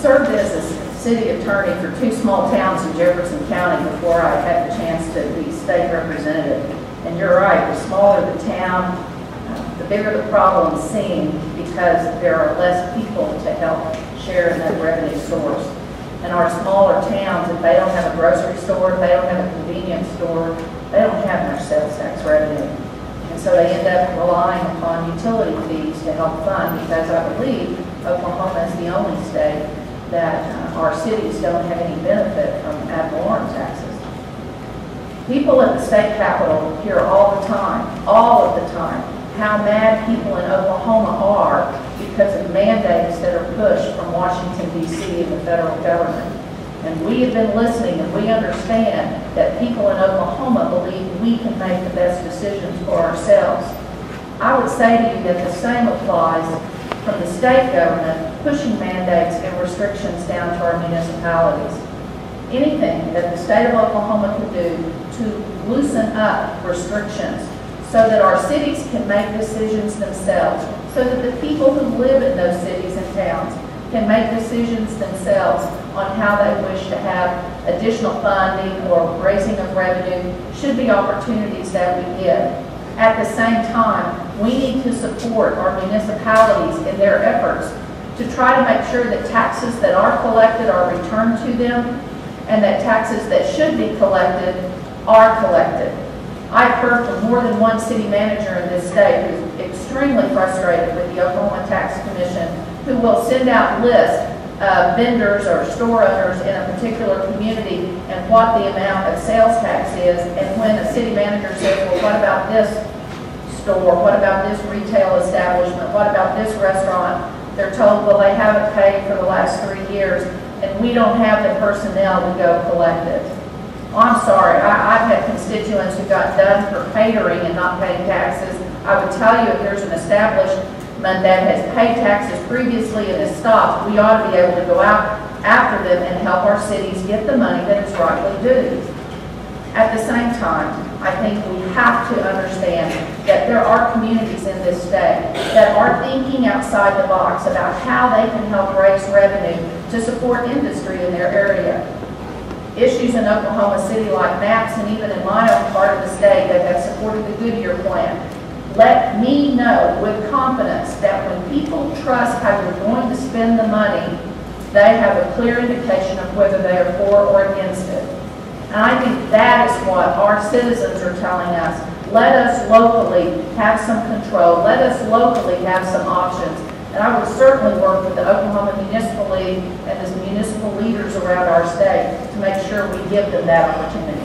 served as a city attorney for 2 small towns in Jefferson County before I had the chance to be state representative. And you're right, the smaller the town, the bigger the problem seemed, because there are less people to help share in that revenue source. And our smaller towns, if they don't have a grocery store, if they don't have a convenience store, they don't have much sales tax revenue. And so they end up relying upon utility fees to help fund, because I believe Oklahoma is the only state that our cities don't have any benefit from ad valorem taxes. People at the state capitol hear all of the time, how mad people in Oklahoma are because of mandates that are pushed from Washington, D.C. and the federal government. And we have been listening, and we understand that people in Oklahoma believe we can make the best decisions for ourselves. I would say to you that the same applies from the state government pushing mandates and restrictions down to our municipalities. Anything that the state of Oklahoma can do to loosen up restrictions so that our cities can make decisions themselves, so that the people who live in those cities and towns can make decisions themselves on how they wish to have additional funding or raising of revenue, should be opportunities that we give. At the same time, we need to support our municipalities in their efforts to try to make sure that taxes that are collected are returned to them, and that taxes that should be collected are collected. I've heard from more than one city manager in this state who's extremely frustrated with the Oklahoma Tax Commission, who will send out lists of vendors or store owners in a particular community and what the amount of sales tax is. And when a city manager says, well, what about this store? What about this retail establishment? What about this restaurant? They're told, well, they haven't paid for the last 3 years, and we don't have the personnel to go collect it. Well, I'm sorry, I've had constituents who got done for catering and not paying taxes. I would tell you, if there's an establishment that has paid taxes previously and has stopped, we ought to be able to go out after them and help our cities get the money that is rightly due. At the same time, I think we have to understand that there are communities in this state that are thinking outside the box about how they can help raise revenue to support industry in their area. Issues in Oklahoma City like MAPS, and even in my own part of the state that have supported the Goodyear plant, let me know with confidence that when people trust how you're going to spend the money, they have a clear indication of whether they are for or against it. And I think that is what our citizens are telling us. Let us locally have some control. Let us locally have some options. And I would certainly work with the Oklahoma Municipal League and the municipal leaders around our state to make sure we give them that opportunity.